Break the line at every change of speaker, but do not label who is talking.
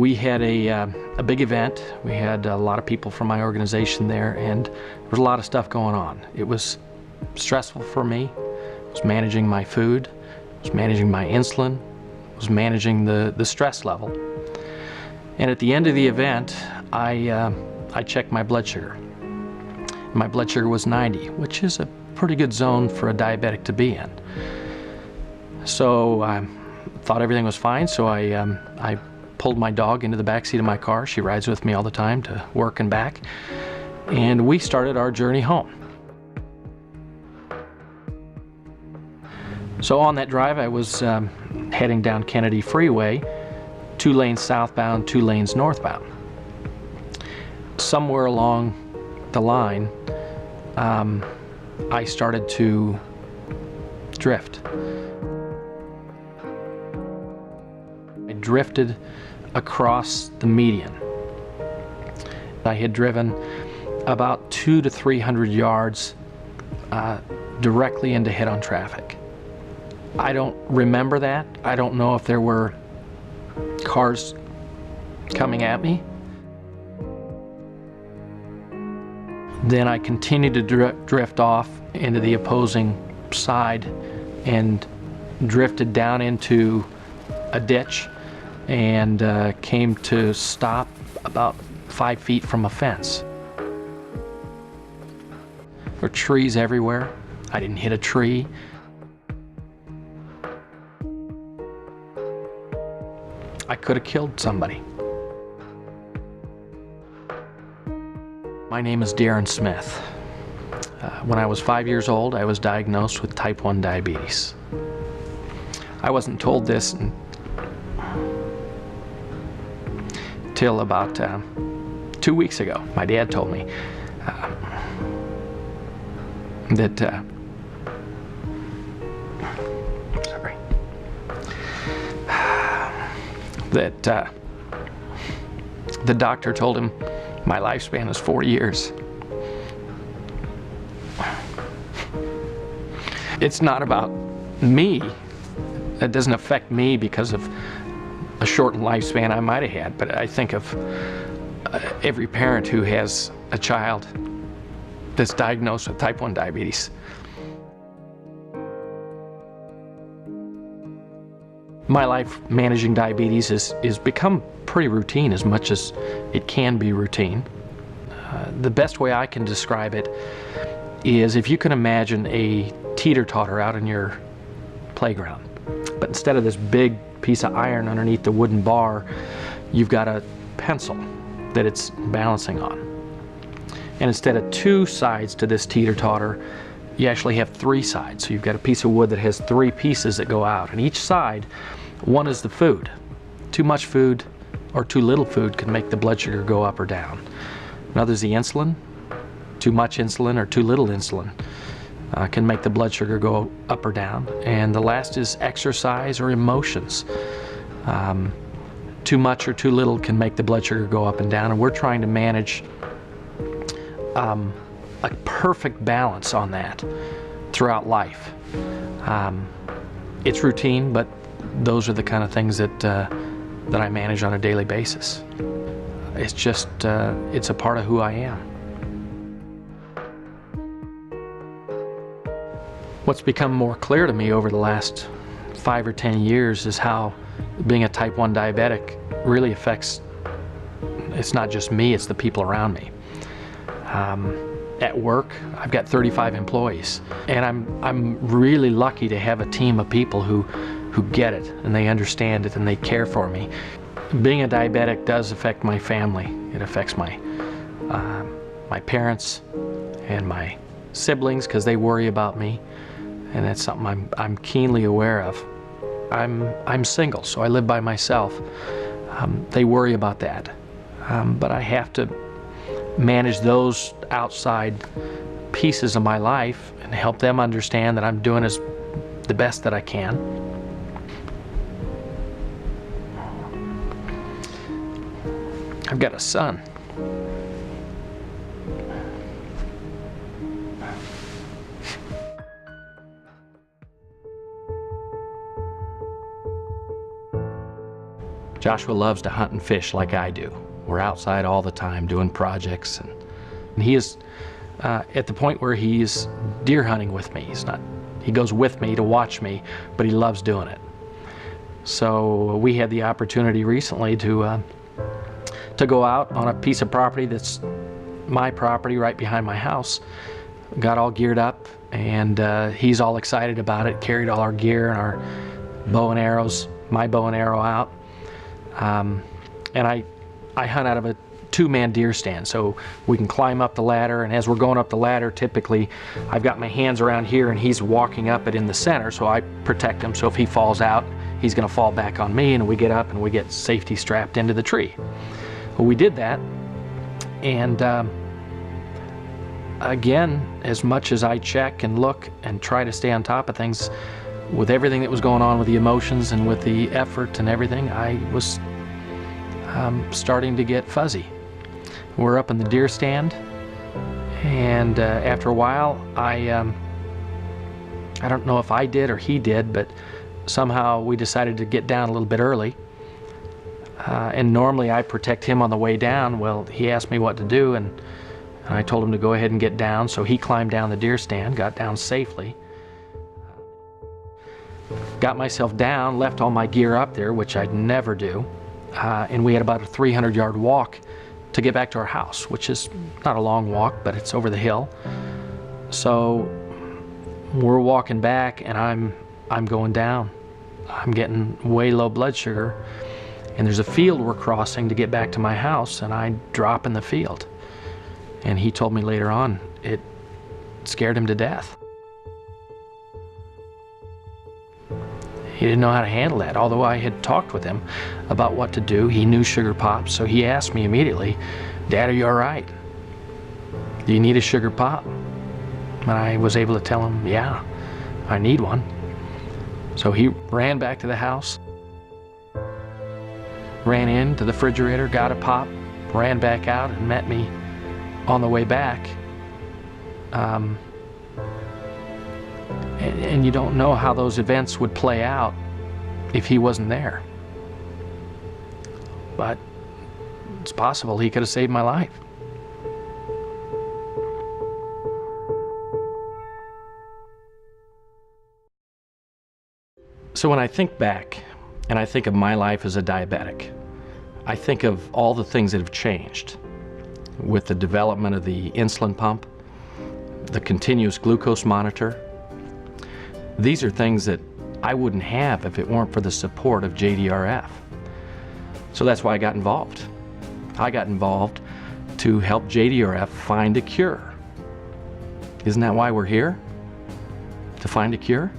We had a big event. We had a lot of people from my organization there, and there was a lot of stuff going on. It was stressful for me. I was managing my food, I was managing my insulin, I was managing the stress level. And at the end of the event, I checked my blood sugar. My blood sugar was 90, which is a pretty good zone for a diabetic to be in. So I thought everything was fine, so I pulled my dog into the back seat of my car. She rides with me all the time to work and back. And we started our journey home. So on that drive, I was heading down Kennedy Freeway, 2 lanes southbound, 2 lanes northbound. Somewhere along the line, I started to drift. I drifted across the median. I had driven about 200 to 300 yards directly into head-on traffic. I don't remember that. I don't know if there were cars coming at me. Then I continued to drift off into the opposing side and drifted down into a ditch and came to stop about 5 feet from a fence. There were trees everywhere. I didn't hit a tree. I could have killed somebody. My name is Darren Smith. When I was 5 years old, I was diagnosed with type 1 diabetes. I wasn't told this until about 2 weeks ago. My dad told me that the doctor told him my lifespan is 4 years. It's not about me. It doesn't affect me because of a shortened lifespan I might have had, but I think of every parent who has a child that's diagnosed with type 1 diabetes. My life managing diabetes is become pretty routine, as much as it can be routine. The best way I can describe it is if you can imagine a teeter-totter out in your playground, but instead of this big piece of iron underneath the wooden bar, you've got a pencil that it's balancing on. And instead of 2 sides to this teeter-totter, you actually have 3 sides. So you've got a piece of wood that has 3 pieces that go out, and each side, one is the food. Too much food or too little food can make the blood sugar go up or down. Another's the insulin. Too much insulin or too little insulin can make the blood sugar go up or down. And the last is exercise or emotions. Too much or too little can make the blood sugar go up and down. And we're trying to manage a perfect balance on that throughout life. It's routine, but those are the kind of things that I manage on a daily basis. It's just, it's a part of who I am. What's become more clear to me over the last 5 or 10 years is how being a type 1 diabetic really affects, it's not just me, it's the people around me. At work, I've got 35 employees, and I'm really lucky to have a team of people who get it, and they understand it, and they care for me. Being a diabetic does affect my family. It affects my parents and my siblings, because they worry about me, and that's something I'm keenly aware of. I'm single, so I live by myself. They worry about that, but I have to manage those outside pieces of my life and help them understand that I'm doing the best that I can. I've got a son. Joshua loves to hunt and fish like I do. We're outside all the time doing projects, and he is at the point where he's deer hunting with me. He goes with me to watch me, but he loves doing it. So we had the opportunity recently to go out on a piece of property that's my property right behind my house. Got all geared up, and he's all excited about it. Carried all our gear and our bow and arrows, my bow and arrow out. And I hunt out of a two-man deer stand, so we can climb up the ladder, and as we're going up the ladder, typically I've got my hands around here and he's walking up it in the center, so I protect him, so if he falls out, he's going to fall back on me, and we get up and we get safety strapped into the tree. Well, we did that, and again, as much as I check and look and try to stay on top of things, with everything that was going on with the emotions and with the effort and everything, I was starting to get fuzzy. We're up in the deer stand, and after a while, I don't know if I did or he did, but somehow we decided to get down a little bit early. And normally I protect him on the way down. Well, he asked me what to do, and I told him to go ahead and get down, so he climbed down the deer stand, got down safely. Got myself down, left all my gear up there, which I'd never do, and we had about a 300-yard walk to get back to our house, which is not a long walk, but it's over the hill. So we're walking back, and I'm going down. I'm getting way low blood sugar, and there's a field we're crossing to get back to my house, and I drop in the field. And he told me later on it scared him to death. He didn't know how to handle that. Although I had talked with him about what to do, he knew sugar pops, so he asked me immediately, "Dad, are you all right? Do you need a sugar pop?" And I was able to tell him, "Yeah, I need one." So he ran back to the house, ran into the refrigerator, got a pop, ran back out and met me on the way back. And you don't know how those events would play out if he wasn't there. But it's possible he could have saved my life. So when I think back and I think of my life as a diabetic, I think of all the things that have changed with the development of the insulin pump, the continuous glucose monitor. These are things that I wouldn't have if it weren't for the support of JDRF. So that's why I got involved. I got involved to help JDRF find a cure. Isn't that why we're here? To find a cure?